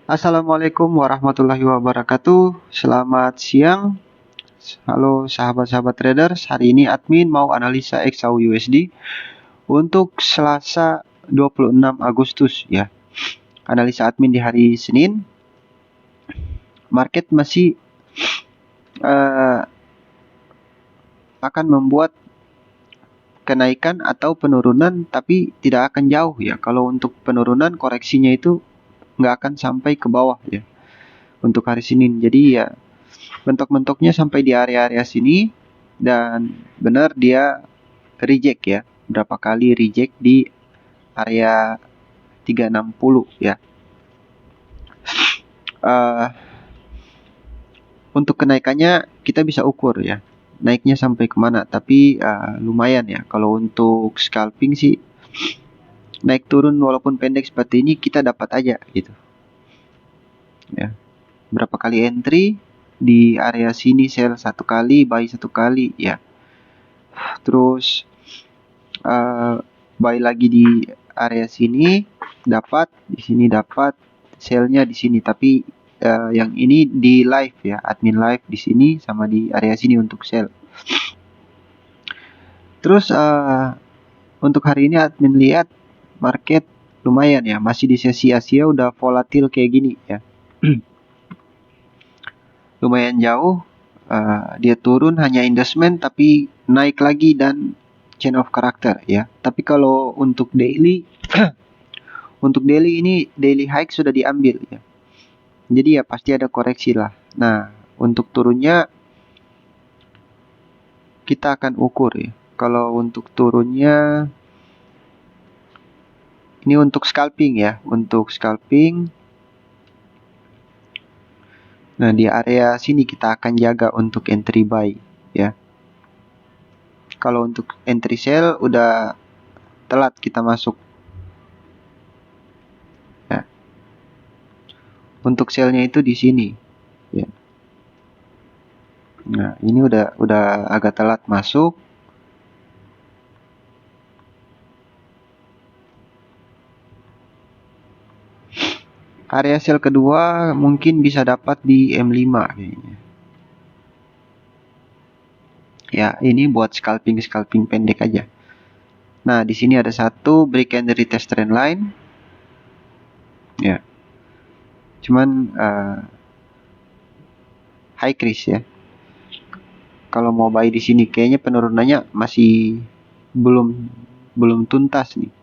Assalamualaikum warahmatullahi wabarakatuh. Selamat siang. Halo sahabat-sahabat traders. Hari ini admin mau analisa XAU USD untuk Selasa 26 Agustus ya. Analisa admin di hari Senin. Market masih akan membuat kenaikan atau penurunan, tapi tidak akan jauh ya. Kalau untuk penurunan koreksinya itu nggak akan sampai ke bawah ya untuk hari Senin. Jadi ya bentuk-bentuknya sampai di area-area sini, dan benar dia reject ya. Berapa kali reject di area 360 ya. Untuk kenaikannya kita bisa ukur ya, naiknya sampai kemana, tapi lumayan ya. Kalau untuk scalping sih naik turun walaupun pendek seperti ini kita dapat aja gitu ya. Berapa kali entry di area sini, sell satu kali, buy satu kali ya. Terus buy lagi di area sini dapat, di sini dapat, sellnya di sini. Tapi yang ini di live ya, admin live di sini sama di area sini untuk sell. Terus untuk hari ini admin lihat market lumayan ya, masih di sesi Asia udah volatil kayak gini ya. Lumayan jauh. Dia turun hanya investment tapi naik lagi dan chain of character ya. Tapi kalau untuk daily untuk daily ini daily high sudah diambil ya. Jadi ya pasti ada koreksi lah. Nah, untuk turunnya kita akan ukur ya. Kalau untuk turunnya ini untuk scalping ya, untuk scalping. Nah, di area sini kita akan jaga untuk entry buy ya. Kalau untuk entry sell udah telat kita masuk. Ya. Untuk sellnya itu di sini ya. Nah, ini udah agak telat masuk. Area sell kedua mungkin bisa dapat di M5 kayaknya. Ya, ini buat scalping pendek aja. Nah, di sini ada satu break and retest trend line. Ya. Cuman high crease ya. Kalau mau buy di sini kayaknya penurunannya masih belum tuntas nih.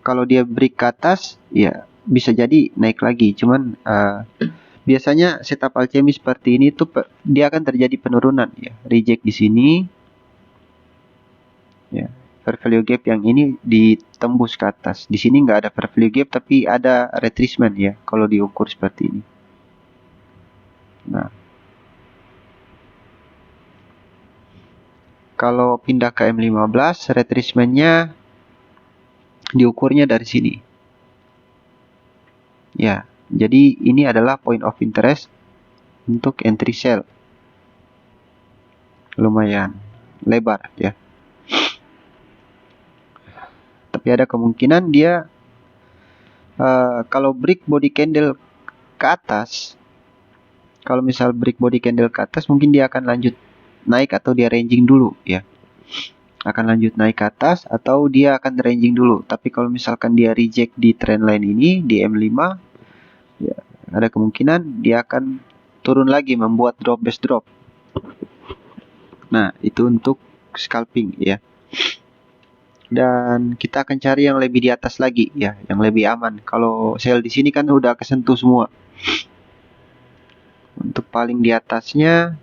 Kalau dia break ke atas, ya bisa jadi naik lagi. Cuman biasanya setup alchemy seperti ini tuh dia akan terjadi penurunan ya. Reject di sini. Ya, fair value gap yang ini ditembus ke atas. Di sini nggak ada fair value gap tapi ada retracement ya kalau diukur seperti ini. Nah, kalau pindah ke M15, retracementnya diukurnya dari sini. Ya, jadi ini adalah point of interest untuk entry sell. Lumayan lebar ya. Tapi ada kemungkinan dia kalau break body candle ke atas, kalau misal break body candle ke atas, mungkin dia akan lanjut naik atau dia ranging dulu ya. Akan lanjut naik ke atas atau dia akan ranging dulu. Tapi kalau misalkan dia reject di trend line ini di M5, ya ada kemungkinan dia akan turun lagi membuat drop base drop. Nah, itu untuk scalping ya. Dan kita akan cari yang lebih di atas lagi ya, yang lebih aman. Kalau sell di sini kan udah kesentuh semua. Untuk paling di atasnya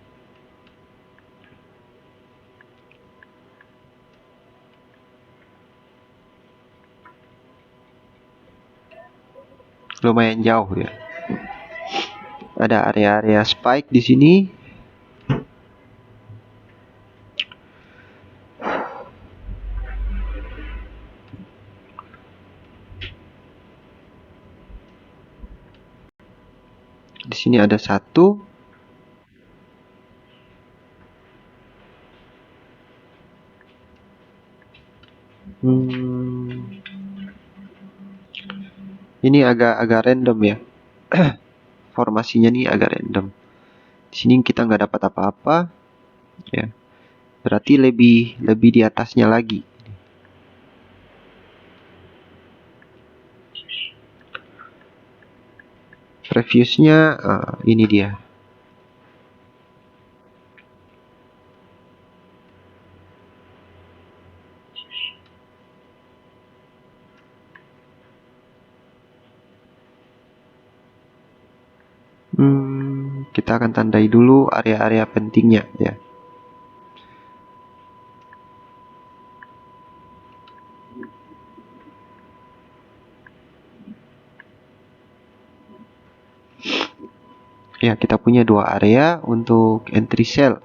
lumayan jauh ya. Ada area-area spike di sini. Di sini ada satu. Ini agak random ya. Formasinya nih agak random. Di sini kita nggak dapat apa-apa, ya. Berarti lebih di atasnya lagi. Previewsnya ini dia. Kita akan tandai dulu area-area pentingnya ya. Ya, kita punya 2 area untuk entry sell.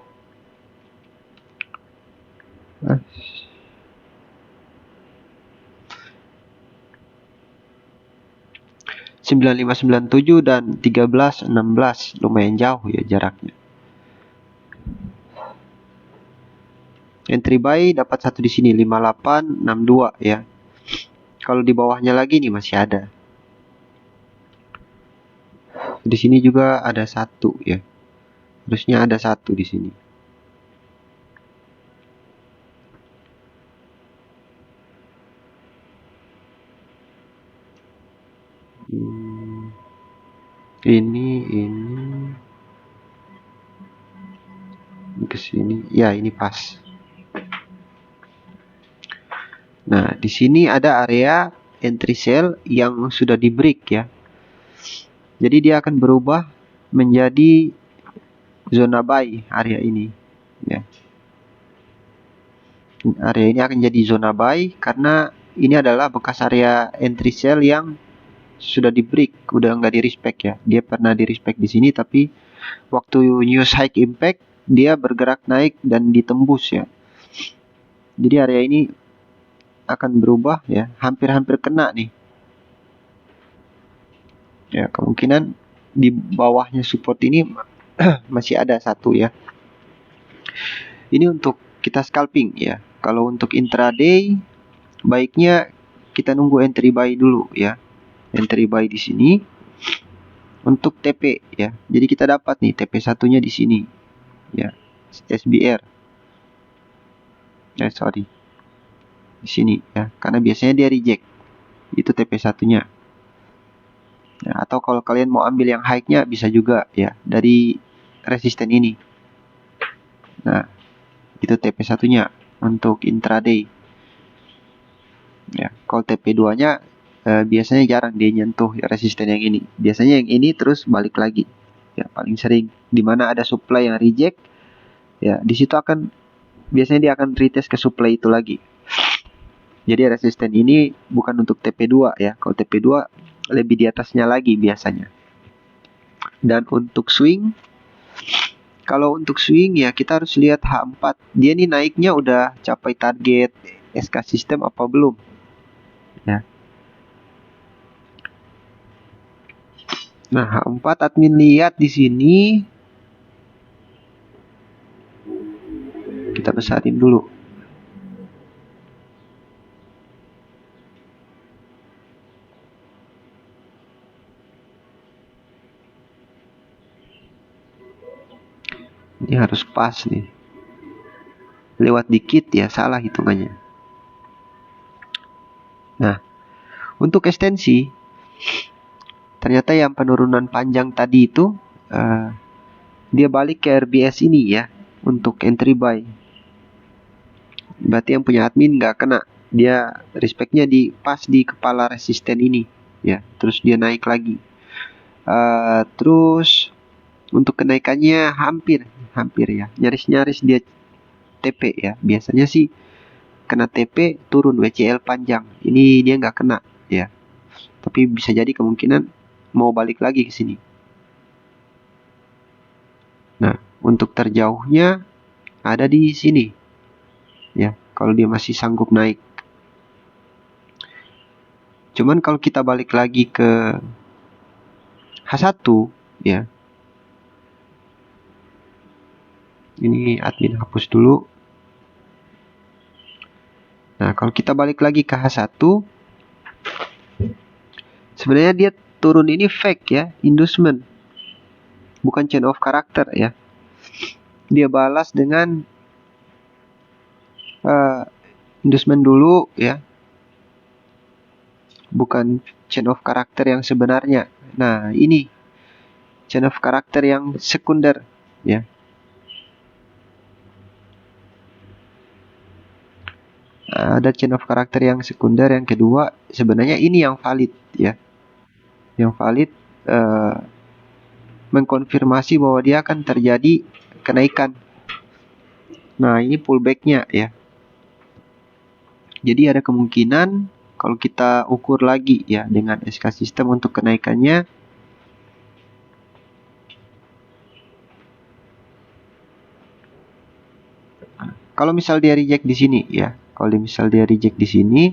9597 dan 1316, lumayan jauh ya jaraknya. Entry buy dapat satu di sini 5862 ya. Kalau di bawahnya lagi nih masih ada. Di sini juga ada satu ya. Harusnya ada satu di sini. Ini ke sini. Ya, ini pas. Nah, di sini ada area entry sell yang sudah di break ya. Jadi dia akan berubah menjadi zona buy area ini ya. Area ini akan jadi zona buy karena ini adalah bekas area entry sell yang sudah di break, udah nggak di respect ya. Dia pernah di respect di sini tapi waktu news high impact dia bergerak naik dan ditembus ya. Jadi area ini akan berubah ya, hampir-hampir kena nih. Ya, kemungkinan di bawahnya support ini masih ada satu ya. Ini untuk kita scalping ya. Kalau untuk intraday baiknya kita nunggu entry buy dulu ya. Entry buy di sini untuk TP ya. Jadi kita dapat nih TP satunya di sini ya. SBR. Sorry. Di sini ya. Karena biasanya dia reject. Itu TP satunya. Ya, atau kalau kalian mau ambil yang high-nya bisa juga ya dari resisten ini. Nah, itu TP satunya untuk intraday. Ya, kalau TP2-nya biasanya jarang dia nyentuh resisten yang ini. Biasanya yang ini terus balik lagi. Ya, paling sering di mana ada supply yang reject, ya di situ akan biasanya dia akan retest ke supply itu lagi. Jadi resisten ini bukan untuk TP2 ya. Kalau TP2 lebih di atasnya lagi biasanya. Dan untuk swing, kalau untuk swing ya kita harus lihat H4. Dia nih naiknya udah capai target SK system apa belum? Ya. Nah, H4 admin lihat di sini. Kita besarin dulu. Ini harus pas nih. Lewat dikit ya salah hitungannya. Nah, untuk ekstensi ternyata yang penurunan panjang tadi itu dia balik ke RBS ini ya untuk entry buy. Berarti yang punya admin nggak kena. Dia respectnya di pas di kepala resisten ini ya. Terus dia naik lagi. Terus untuk kenaikannya hampir ya, nyaris dia TP ya. Biasanya sih kena TP turun WCL panjang. Ini dia nggak kena ya. Tapi bisa jadi kemungkinan mau balik lagi ke sini. Nah, untuk terjauhnya ada di sini. Ya, kalau dia masih sanggup naik. Cuman kalau kita balik lagi ke H1 ya. Ini admin hapus dulu. Nah, kalau kita balik lagi ke H1, Sebenarnya dia turun ini fake ya, inducement, bukan chain of character ya. Dia balas dengan inducement dulu ya, bukan chain of character yang sebenarnya. Nah, ini chain of character yang sekunder ya. Ada chain of character yang sekunder yang kedua, sebenarnya ini yang valid ya. Yang valid mengkonfirmasi bahwa dia akan terjadi kenaikan. Nah, ini pullback-nya ya. Jadi ada kemungkinan kalau kita ukur lagi ya dengan SK system untuk kenaikannya, kalau misal dia reject di sini ya, kalau misal dia reject di sini,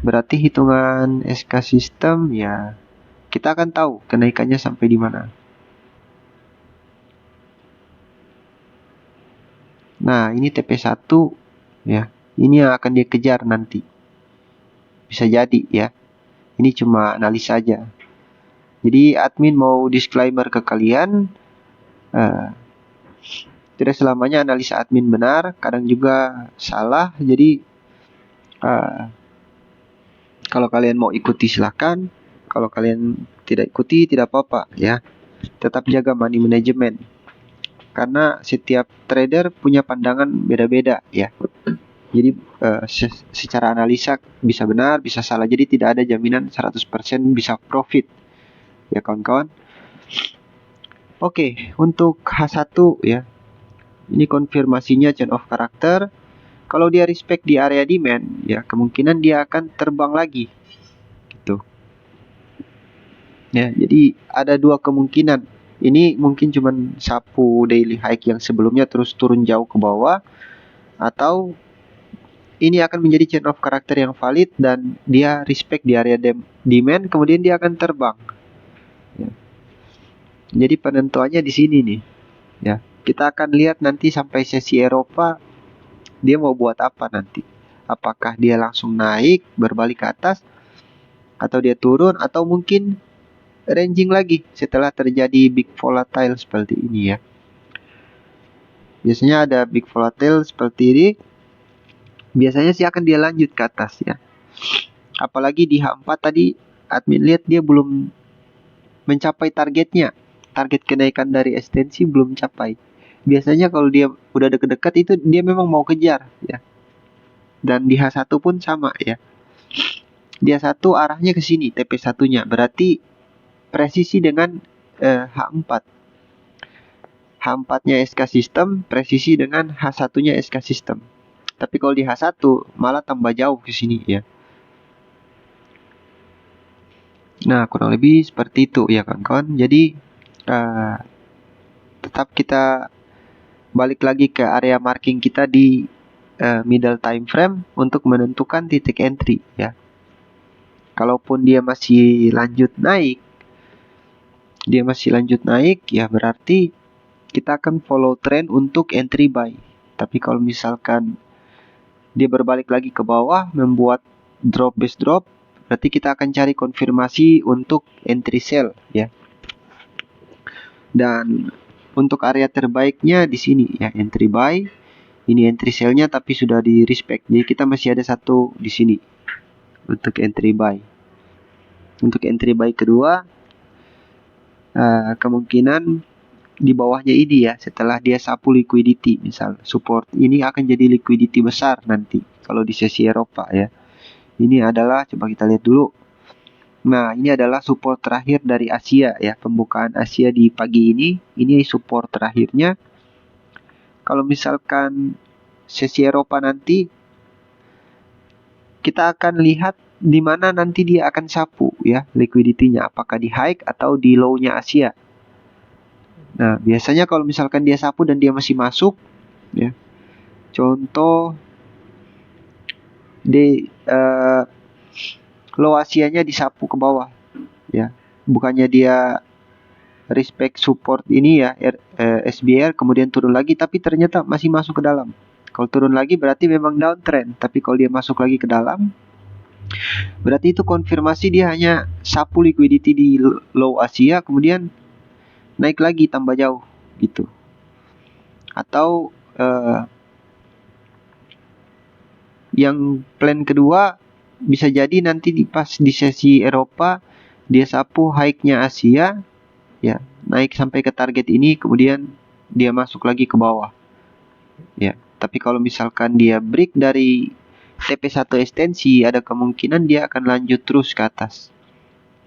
berarti hitungan SK system ya kita akan tahu kenaikannya sampai di mana. Nah, ini TP1 ya. Ini yang akan dia kejar nanti. Bisa jadi ya. Ini cuma analisa saja. Jadi admin mau disclaimer ke kalian, tidak selamanya analisa admin benar, kadang juga salah. Jadi kalau kalian mau ikuti silahkan, kalau kalian tidak ikuti tidak apa-apa ya. Tetap jaga money management, karena setiap trader punya pandangan beda-beda ya. Jadi secara analisa bisa benar, bisa salah. Jadi tidak ada jaminan 100% bisa profit ya kawan-kawan. Oke, untuk H1 ya. Ini konfirmasinya chain of character. Kalau dia respect di area demand ya, kemungkinan dia akan terbang lagi. Gitu. Ya, jadi ada dua kemungkinan. Ini mungkin cuman sapu daily high yang sebelumnya terus turun jauh ke bawah, atau ini akan menjadi chain of character yang valid dan dia respect di area demand, kemudian dia akan terbang. Ya. Jadi penentuannya di sini nih. Ya, kita akan lihat nanti sampai sesi Eropa dia mau buat apa nanti. Apakah dia langsung naik berbalik ke atas, atau dia turun, atau mungkin ranging lagi setelah terjadi big volatile seperti ini ya. Biasanya ada big volatile seperti ini, biasanya sih akan dia lanjut ke atas ya. Apalagi di H4 tadi admin lihat dia belum mencapai targetnya. Target kenaikan dari ekstensi belum capai. Biasanya kalau dia udah deket-deket itu dia memang mau kejar ya. Dan di H1 pun sama ya. Dia satu arahnya ke sini, TP1-nya. Berarti presisi dengan H4. H4-nya SK system presisi dengan H1-nya SK system. Tapi kalau di H1 malah tambah jauh ke sini ya. Nah, kurang lebih seperti itu ya kawan-kawan. Jadi tetap kita balik lagi ke area marking kita di middle time frame untuk menentukan titik entry ya. Kalaupun dia masih lanjut naik, ya berarti kita akan follow trend untuk entry buy. Tapi kalau misalkan dia berbalik lagi ke bawah membuat drop base drop, berarti kita akan cari konfirmasi untuk entry sell ya. Dan untuk area terbaiknya di sini ya, entry buy. Ini entry sell-nya tapi sudah di respect. Jadi kita masih ada satu di sini untuk entry buy. Untuk entry buy kedua, kemungkinan di bawahnya ini ya, setelah dia sapu liquidity, misal support ini akan jadi liquidity besar nanti kalau di sesi Eropa ya. Ini adalah, coba kita lihat dulu. Nah, ini adalah support terakhir dari Asia ya, pembukaan Asia di pagi ini support terakhirnya. Kalau misalkan sesi Eropa nanti, kita akan lihat di mana nanti dia akan sapu ya liquidity-nya, apakah di high atau di low-nya Asia. Nah, biasanya kalau misalkan dia sapu dan dia masih masuk ya. Contoh di low Asianya disapu ke bawah ya. Bukannya dia respect support ini ya, SBR kemudian turun lagi, tapi ternyata masih masuk ke dalam. Kalau turun lagi berarti memang downtrend, tapi kalau dia masuk lagi ke dalam Berarti itu konfirmasi dia hanya sapu liquidity di low Asia, kemudian naik lagi tambah jauh gitu. Atau yang plan kedua bisa jadi nanti pas di sesi Eropa dia sapu high-nya Asia, ya naik sampai ke target ini, kemudian dia masuk lagi ke bawah. Ya, tapi kalau misalkan dia break dari TP1 ekstensi, ada kemungkinan dia akan lanjut terus ke atas.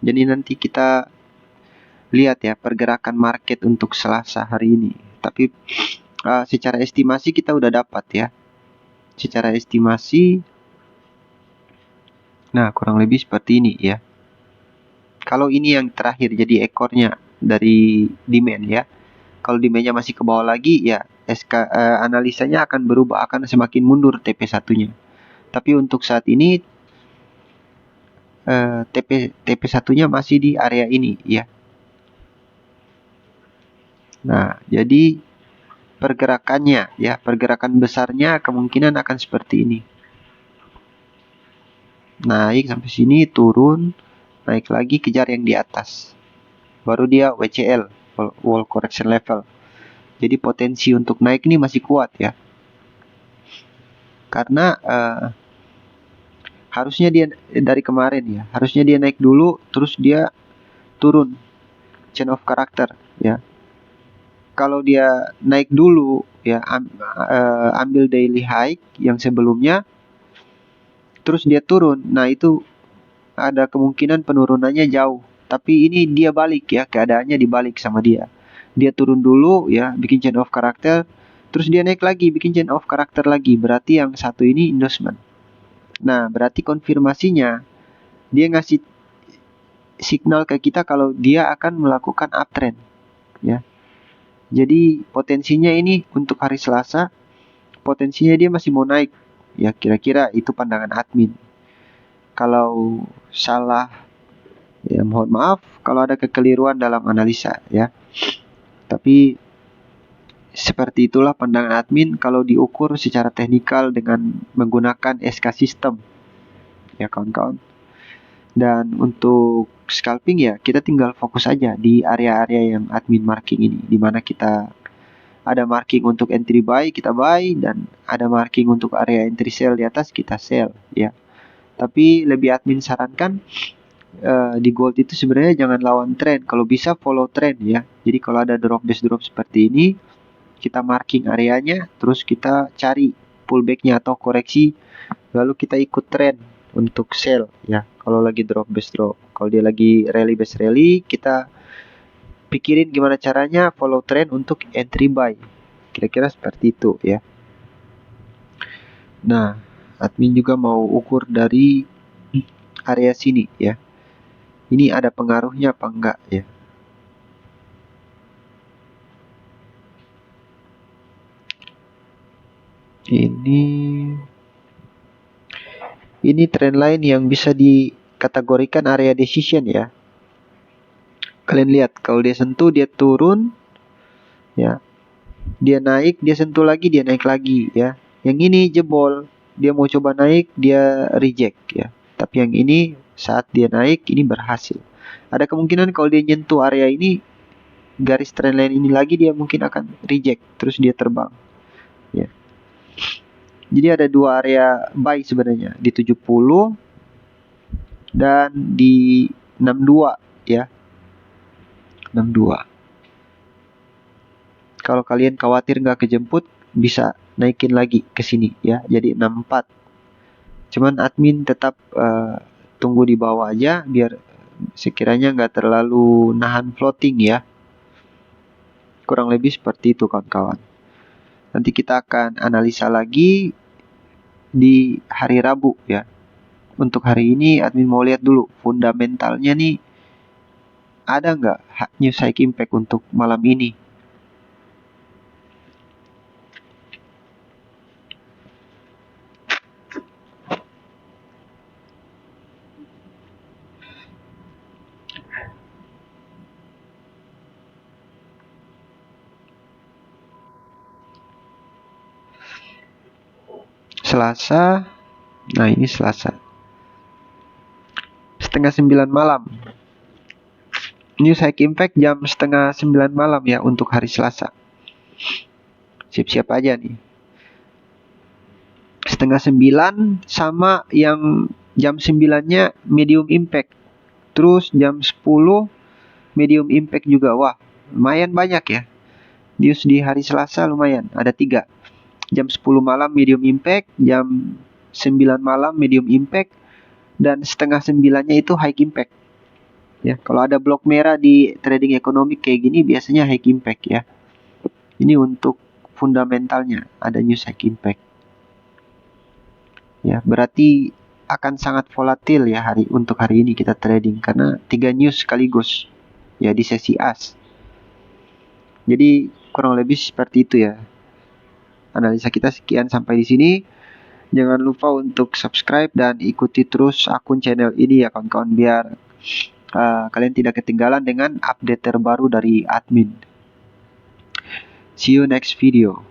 Jadi nanti kita lihat ya pergerakan market untuk Selasa hari ini. Tapi secara estimasi kita udah dapat ya. Secara estimasi, nah kurang lebih seperti ini ya. Kalau ini yang terakhir jadi ekornya dari demand ya. Kalau demandnya masih ke bawah lagi ya analisanya akan berubah, akan semakin mundur TP1-nya. Tapi untuk saat ini TP1-nya masih di area ini ya. Nah, jadi pergerakannya ya, pergerakan besarnya kemungkinan akan seperti ini. Naik sampai sini, turun, naik lagi, kejar yang di atas. Baru dia WCL, wall correction level. Jadi potensi untuk naik ini masih kuat ya. Karena harusnya dia dari kemarin ya, harusnya dia naik dulu, terus dia turun chain of character ya. Kalau dia naik dulu ya, ambil daily high yang sebelumnya, terus dia turun, nah itu ada kemungkinan penurunannya jauh. Tapi ini dia balik ya, keadaannya dibalik sama dia. Dia turun dulu ya, bikin chain of character, terus dia naik lagi, bikin chain of character lagi. Berarti yang satu ini endorsement. Nah, berarti konfirmasinya dia ngasih signal ke kita kalau dia akan melakukan uptrend ya. Jadi potensinya ini untuk hari Selasa, potensinya dia masih mau naik ya, kira-kira itu pandangan admin. Kalau salah ya mohon maaf kalau ada kekeliruan dalam analisa ya. Tapi seperti itulah pandangan admin kalau diukur secara teknikal dengan menggunakan SK system ya kawan-kawan. Dan untuk scalping ya kita tinggal fokus aja di area-area yang admin marking ini, dimana kita ada marking untuk entry buy kita buy, dan ada marking untuk area entry sell di atas kita sell ya. Tapi lebih admin sarankan di gold itu sebenarnya jangan lawan trend, kalau bisa follow trend ya. Jadi kalau ada drop base drop seperti ini, kita marking areanya, terus kita cari pullbacknya atau koreksi, lalu kita ikut trend untuk sell ya. Kalau lagi drop base drop, kalau dia lagi rally base rally, kita pikirin gimana caranya follow trend untuk entry buy. Kira-kira seperti itu ya. Nah, admin juga mau ukur dari area sini ya. Ini ada pengaruhnya apa enggak ya? Ini trend line yang bisa dikategorikan area decision ya. Kalian lihat kalau dia sentuh dia turun ya. Dia naik, dia sentuh lagi, dia naik lagi ya. Yang ini jebol, dia mau coba naik, dia reject ya. Tapi yang ini saat dia naik ini berhasil. Ada kemungkinan kalau dia nyentuh area ini, garis trendline ini lagi, dia mungkin akan reject, terus dia terbang ya. Jadi ada dua area buy sebenarnya, di 70 dan di 62 ya. 62. Kalau kalian khawatir nggak kejemput, bisa naikin lagi ke sini ya, jadi 64. Cuman admin tetap tunggu di bawah aja biar sekiranya nggak terlalu nahan floating ya. Kurang lebih seperti itu kawan-kawan. Nanti kita akan analisa lagi di hari Rabu ya. Untuk hari ini admin mau lihat dulu fundamentalnya nih, ada nggak news high impact untuk malam ini. Selasa, nah ini Selasa. setengah 9 malam. News High Impact jam setengah 9 malam ya untuk hari Selasa. Siap-siap aja nih. Setengah 9 sama yang jam 9-nya medium impact. Terus jam 10 medium impact juga. Wah, lumayan banyak ya. News di hari Selasa lumayan. Ada 3. Jam 10 malam medium impact, jam 9 malam medium impact, dan setengah 9-nya itu high impact. Ya, kalau ada blok merah di trading ekonomi kayak gini biasanya high impact ya. Ini untuk fundamentalnya ada news high impact. Ya, berarti akan sangat volatil ya untuk hari ini kita trading karena 3 news sekaligus ya di sesi as. Jadi kurang lebih seperti itu ya. Analisa kita sekian sampai di sini. Jangan lupa untuk subscribe dan ikuti terus akun channel ini ya kawan-kawan biar kalian tidak ketinggalan dengan update terbaru dari admin. See you next video.